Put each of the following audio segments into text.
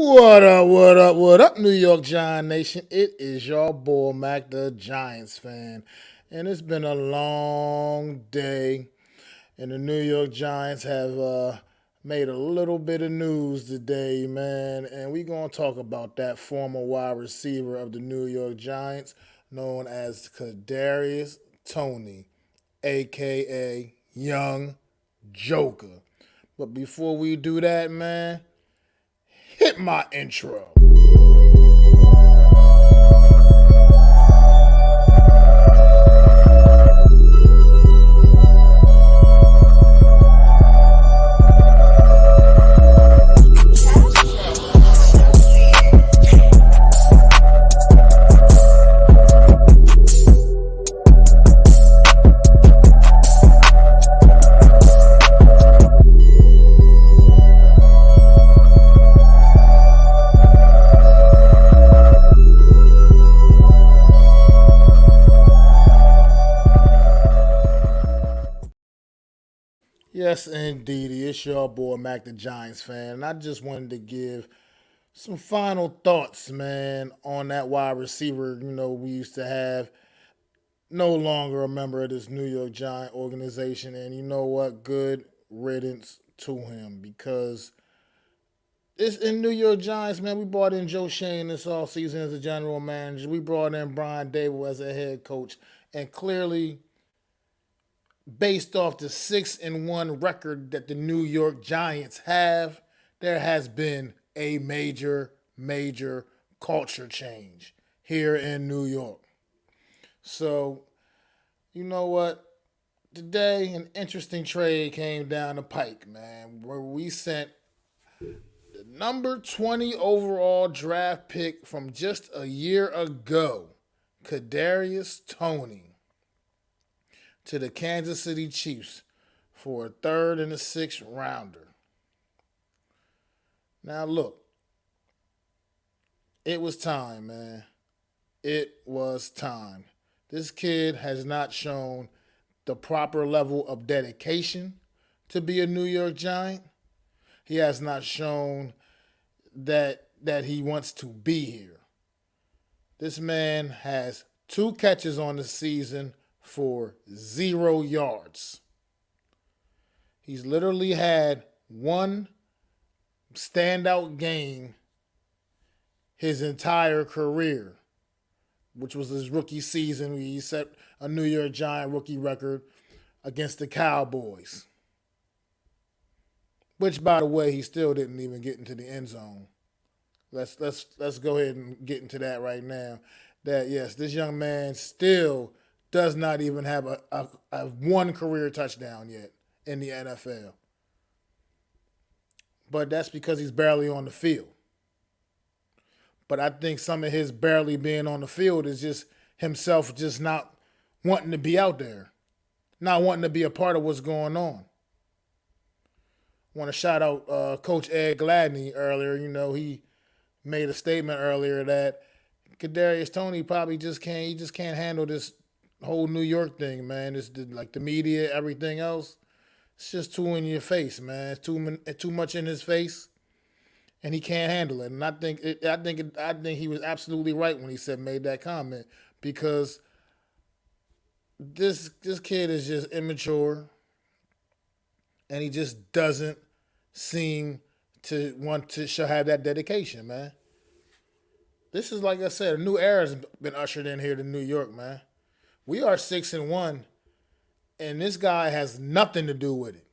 What up, what up, what up, New York Giant Nation? It is your boy, Mac the Giants fan. And it's been a long day, and the New York Giants have made a little bit of news today, man. And we're going to talk about that former wide receiver of the New York Giants, known as Kadarius Toney, a.k.a. Young Joker. But before we do that, man, hit my intro. Yes, indeed. It's your boy, Mac the Giants fan. And I just wanted to give some final thoughts, man, on that wide receiver, we used to have. No longer a member of this New York Giant organization. And you know what? Good riddance to him because it's in New York Giants, man. We brought in Joe Shane this offseason as a general manager. We brought in Brian Dable as a head coach. And clearly, based off the 6-1 record that the New York Giants have, there has been a major culture change here in New York. So, you know what? Today, an interesting trade came down the pike, man, where we sent the number 20 overall draft pick from just a year ago, Kadarius Toney, to the Kansas City Chiefs for a third and a sixth rounder. Now, look, it was time, man. It was time. This kid has not shown the proper level of dedication to be a New York Giant. He has not shown that he wants to be here. This man has 2 catches on the season for 0 yards. He's literally had one standout game his entire career, which was his rookie season where he set a New York Giant rookie record against the Cowboys. Which, by the way, he still didn't even get into the end zone. Let's go ahead and get into that right now. That yes, this young man still does not even have a one career touchdown yet in the NFL. But that's because he's barely on the field. But I think some of his barely being on the field is just himself just not wanting to be out there, not wanting to be a part of what's going on. I want to shout out Coach Ed Gladney earlier. He made a statement earlier that Kadarius Toney probably just can't handle this whole New York thing, man. It's like the media, everything else. It's just too in your face, man. It's too much in his face, and he can't handle it. And I think he was absolutely right when he made that comment because this kid is just immature, and he just doesn't seem to want to have that dedication, man. This is, like I said, a new era has been ushered in here to New York, man. We are 6-1, and this guy has nothing to do with it.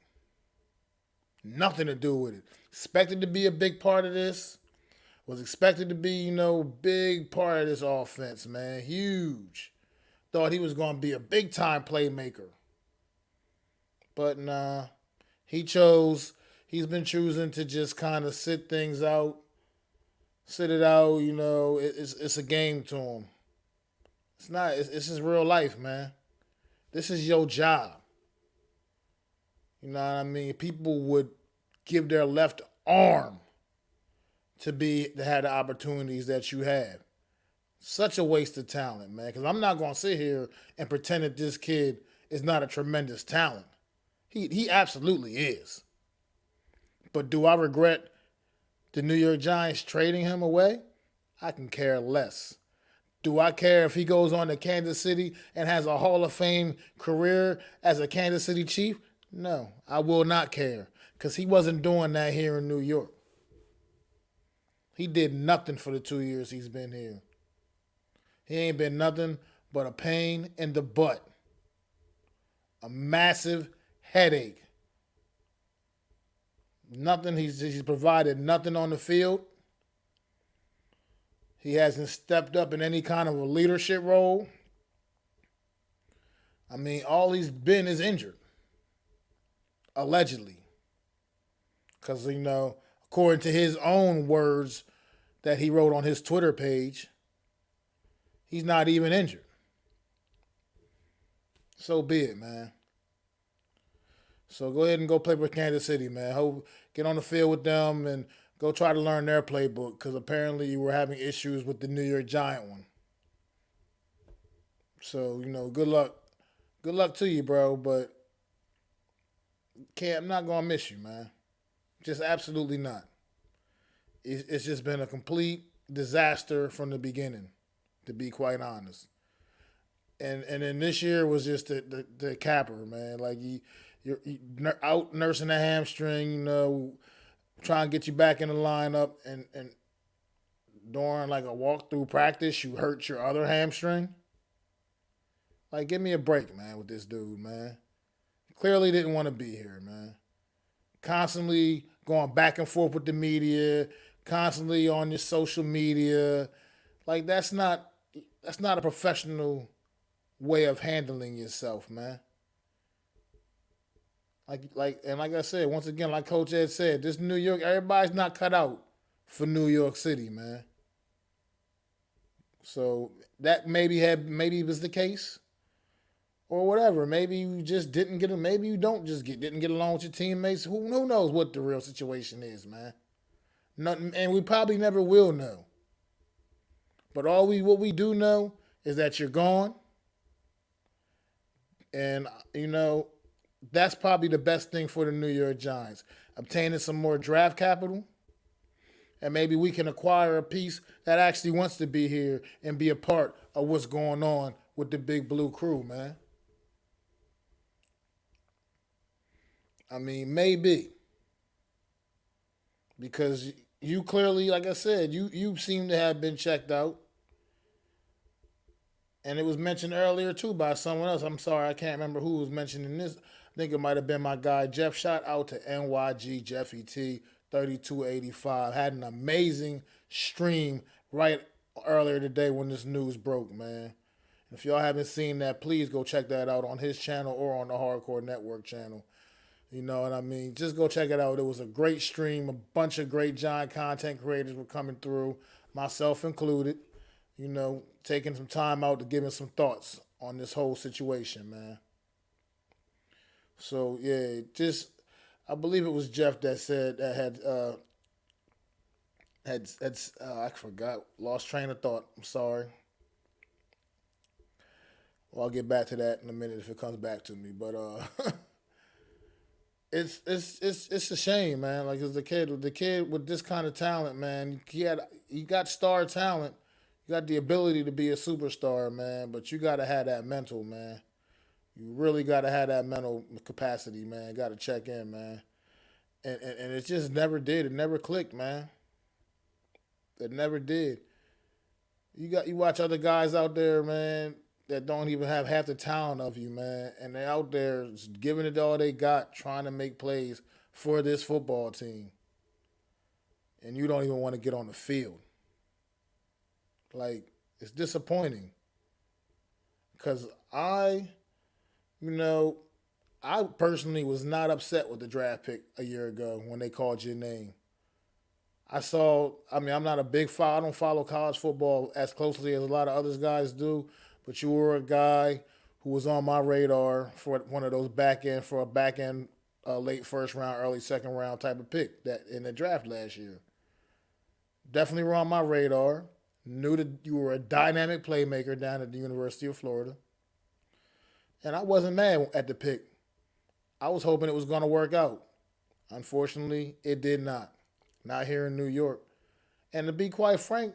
Nothing to do with it. Expected to be a big part of this. Was expected to be, big part of this offense, man. Huge. Thought he was going to be a big time playmaker. But nah, he's been choosing to just kind of sit things out, sit it out, it's a game to him. It's not, it's just real life, man. This is your job. You know what I mean? People would give their left arm to have the opportunities that you have. Such a waste of talent, man. Because I'm not gonna sit here and pretend that this kid is not a tremendous talent. He absolutely is. But do I regret The New York Giants trading him away, I can care less. Do I care if he goes on to Kansas City and has a Hall of Fame career as a Kansas City Chief? No, I will not care because he wasn't doing that here in New York. He did nothing for the 2 years he's been here. He ain't been nothing but a pain in the butt, a massive headache. Nothing. He's provided nothing on the field. He hasn't stepped up in any kind of a leadership role. I mean, all he's been is injured, allegedly. Because, according to his own words that he wrote on his Twitter page, he's not even injured. So be it, man. So go ahead and go play for Kansas City, man. Get on the field with them and go try to learn their playbook because apparently you were having issues with the New York Giant one. So, good luck. Good luck to you, bro, but I'm not going to miss you, man. Just absolutely not. It's just been a complete disaster from the beginning, to be quite honest. And then this year was just the capper, man. Like you're out nursing a hamstring, trying to get you back in the lineup, and during like a walkthrough practice, you hurt your other hamstring. Like, give me a break, man, with this dude, man. Clearly didn't want to be here, man. Constantly going back and forth with the media, constantly on your social media. Like that's not a professional way of handling yourself, man. Like I said, once again, like Coach Ed said, this New York, everybody's not cut out for New York City, man. So that maybe was the case, or whatever. Maybe you just didn't get. Maybe you don't just didn't get along with your teammates. Who knows what the real situation is, man? Nothing, and we probably never will know. But what we do know is that you're gone, and that's probably the best thing for the New York Giants. Obtaining some more draft capital, and maybe we can acquire a piece that actually wants to be here and be a part of what's going on with the Big Blue Crew, man. I mean, maybe. Because you clearly, like I said, you seem to have been checked out. And it was mentioned earlier too by someone else. I'm sorry, I can't remember who was mentioning this. I think it might have been my guy Jeff. Shout out to NYG Jeff ET 3285. Had an amazing stream right earlier today when this news broke, man. If y'all haven't seen that, please go check that out on his channel or on the Hardcore Network channel. You know what I mean? Just go check it out. It was a great stream. A bunch of great giant content creators were coming through, myself included. Taking some time out to give him some thoughts on this whole situation, man. So yeah, I believe it was Jeff that said that had I forgot, lost train of thought. I'm sorry. Well, I'll get back to that in a minute if it comes back to me. But it's a shame, man. Like, as the kid with this kind of talent, man. He got star talent. You got the ability to be a superstar, man. But you got to have that mental, man. You really got to have that mental capacity, man. Got to check in, man. And it just never did. It never clicked, man. It never did. You watch other guys out there, man, that don't even have half the talent of you, man, and they're out there giving it all they got, trying to make plays for this football team, and you don't even want to get on the field. Like, it's disappointing because you know, I personally was not upset with the draft pick a year ago when they called your name. I'm not a big follow. I don't follow college football as closely as a lot of others guys do, but you were a guy who was on my radar for one of those back end, late first round, early second round type of pick that in the draft last year. Definitely were on my radar. Knew that you were a dynamic playmaker down at the University of Florida. And I wasn't mad at the pick. I was hoping it was going to work out. Unfortunately, it did not. not here in New York. And to be quite frank,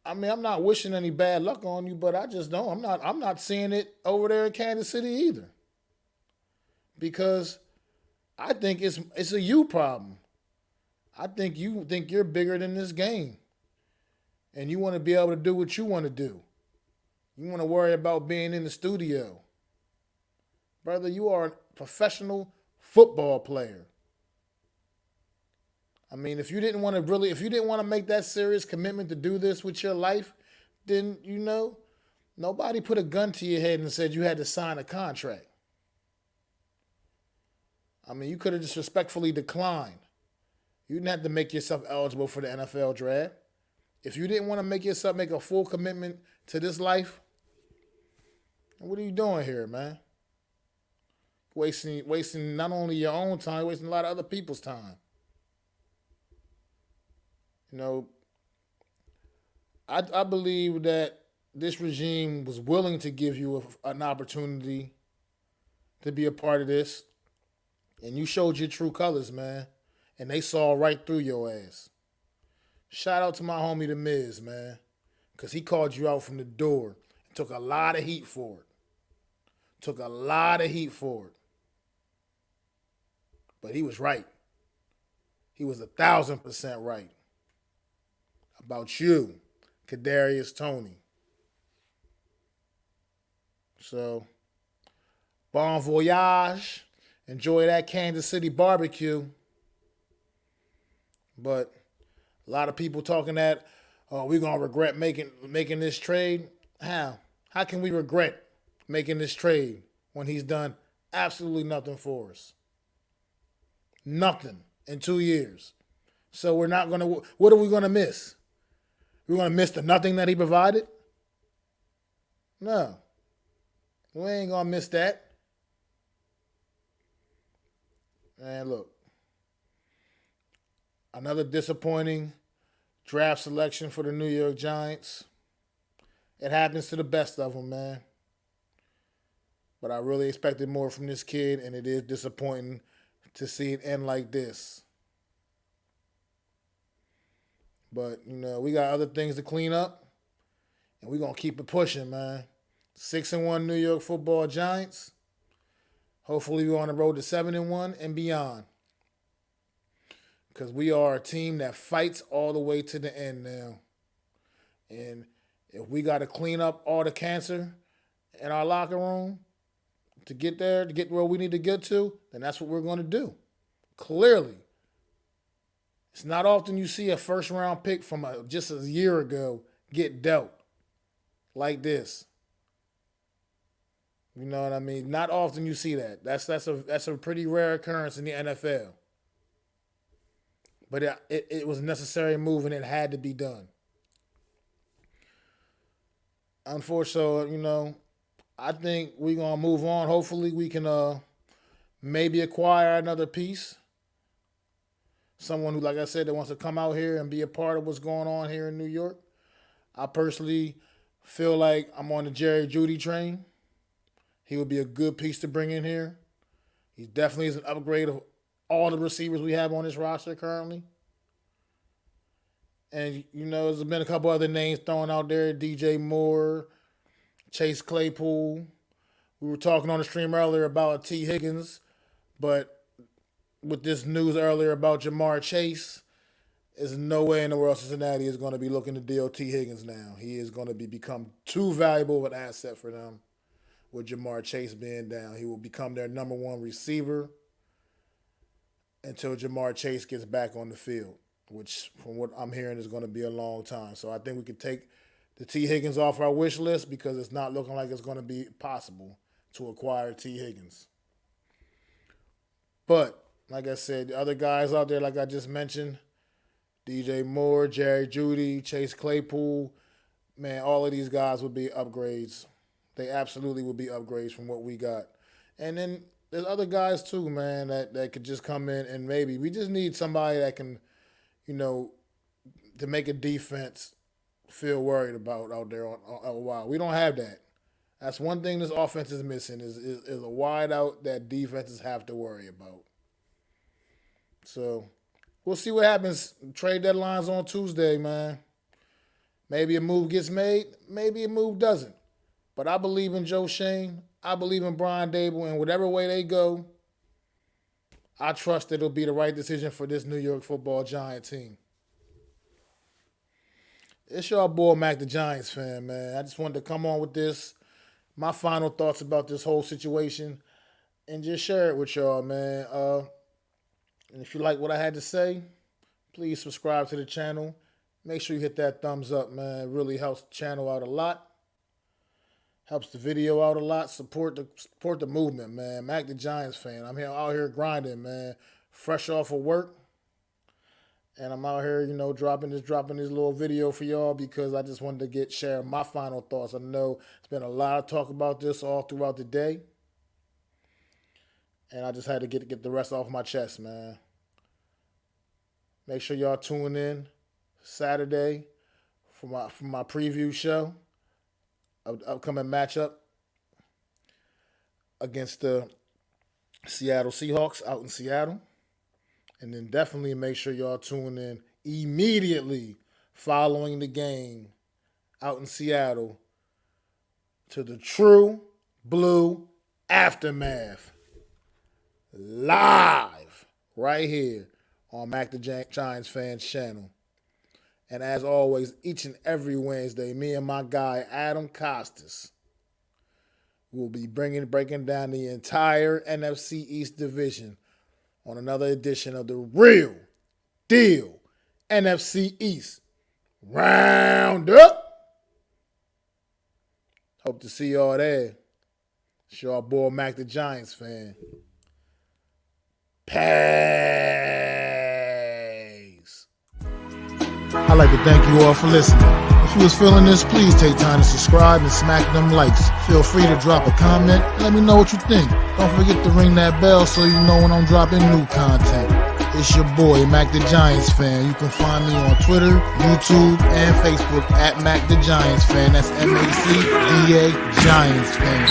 I mean, I'm not wishing any bad luck on you, but I just don't. I'm not seeing it over there in Kansas City either. Because I think it's a you problem. I think you think you're bigger than this game. And you want to be able to do what you want to do. You want to worry about being in the studio. Brother, you are a professional football player. I mean, if you didn't want to make that serious commitment to do this with your life, then nobody put a gun to your head and said you had to sign a contract. I mean, you could have just respectfully declined. You didn't have to make yourself eligible for the NFL draft. If you didn't want to make a full commitment to this life, what are you doing here, man? Wasting not only your own time, wasting a lot of other people's time. You know, I believe that this regime was willing to give you an opportunity to be a part of this, and you showed your true colors, man. And they saw right through your ass. Shout out to my homie The Miz, man, because he called you out from the door and took a lot of heat for it. Took a lot of heat for it. But he was right. He was 1,000% right about you, Kadarius Toney. So, bon voyage. Enjoy that Kansas City barbecue. But a lot of people talking that, oh, we're gonna regret making this trade. How? How can we regret making this trade when he's done absolutely nothing for us? Nothing in 2 years. So we're not gonna. What are we gonna miss? We're gonna miss the nothing that he provided? No, we ain't gonna miss that. And look, another disappointing draft selection for the New York Giants. It happens to the best of them, man. But I really expected more from this kid, and it is disappointing to see it end like this. But, we got other things to clean up, and we're going to keep it pushing, man. 6-1 New York Football Giants. Hopefully, we're on the road to 7-1 and beyond. Because we are a team that fights all the way to the end now. And if we got to clean up all the cancer in our locker room to get there, to get where we need to get to, then that's what we're going to do. Clearly. It's not often you see a first round pick from just a year ago get dealt like this. You know what I mean? Not often you see that. That's a pretty rare occurrence in the NFL. But it was a necessary move and it had to be done. Unfortunately, I think we're gonna move on. Hopefully, we can maybe acquire another piece. Someone who, like I said, that wants to come out here and be a part of what's going on here in New York. I personally feel like I'm on the Jerry Jeudy train. He would be a good piece to bring in here. He definitely is an upgrade of all the receivers we have on this roster currently. And, there's been a couple other names thrown out there. DJ Moore, Chase Claypool. We were talking on the stream earlier about T. Higgins, but with this news earlier about Jamar Chase, there's no way in the world Cincinnati is going to be looking to deal T. Higgins now. He is going to become too valuable of an asset for them with Jamar Chase being down. He will become their number one receiver until Jamar Chase gets back on the field, which from what I'm hearing is going to be a long time. So I think we could take the T. Higgins off our wish list because it's not looking like it's going to be possible to acquire T. Higgins. But, like I said, the other guys out there, like I just mentioned, DJ Moore, Jerry Jeudy, Chase Claypool, man, all of these guys would be upgrades. They absolutely would be upgrades from what we got. And then there's other guys too, man, that could just come in and maybe we just need somebody that can, to make a defense feel worried about out there on a while. We don't have that. That's one thing this offense is missing is a wide out that defenses have to worry about. So we'll see what happens. Trade deadline's on Tuesday, man. Maybe a move gets made, maybe a move doesn't. But I believe in Joe Shane. I believe in Brian Dable, and whatever way they go, I trust it'll be the right decision for this New York Football Giant team. It's your boy Mac the Giants fan, man. I just wanted to come on with this, my final thoughts about this whole situation, and just share it with y'all, man. And if you like what I had to say, please subscribe to the channel. Make sure you hit that thumbs up, man. It really helps the channel out a lot. Helps the video out a lot. Support the movement, man. Mac the Giants fan. I'm out here grinding, man. Fresh off of work. And I'm out here, dropping this little video for y'all because I just wanted to share my final thoughts. I know it's been a lot of talk about this all throughout the day. And I just had to get the rest off my chest, man. Make sure y'all tune in Saturday for my preview show of the upcoming matchup against the Seattle Seahawks out in Seattle. And then definitely make sure y'all tune in immediately following the game out in Seattle to the True Blue Aftermath. Live right here on Mac the Giants Fans channel. And as always, each and every Wednesday, me and my guy Adam Costas will be breaking down the entire NFC East division on another edition of the Real Deal NFC East Roundup. Hope to see y'all there. It's your boy Mac the Giants fan. Peace. I'd like to thank you all for listening. If you was feeling this, please take time to subscribe and smack them likes. Feel free to drop a comment and let me know what you think. Don't forget to ring that bell so you know when I'm dropping new content. It's your boy, Mac the Giants fan. You can find me on Twitter, YouTube, and Facebook at Mac the Giants fan. That's MACDA Giants fan.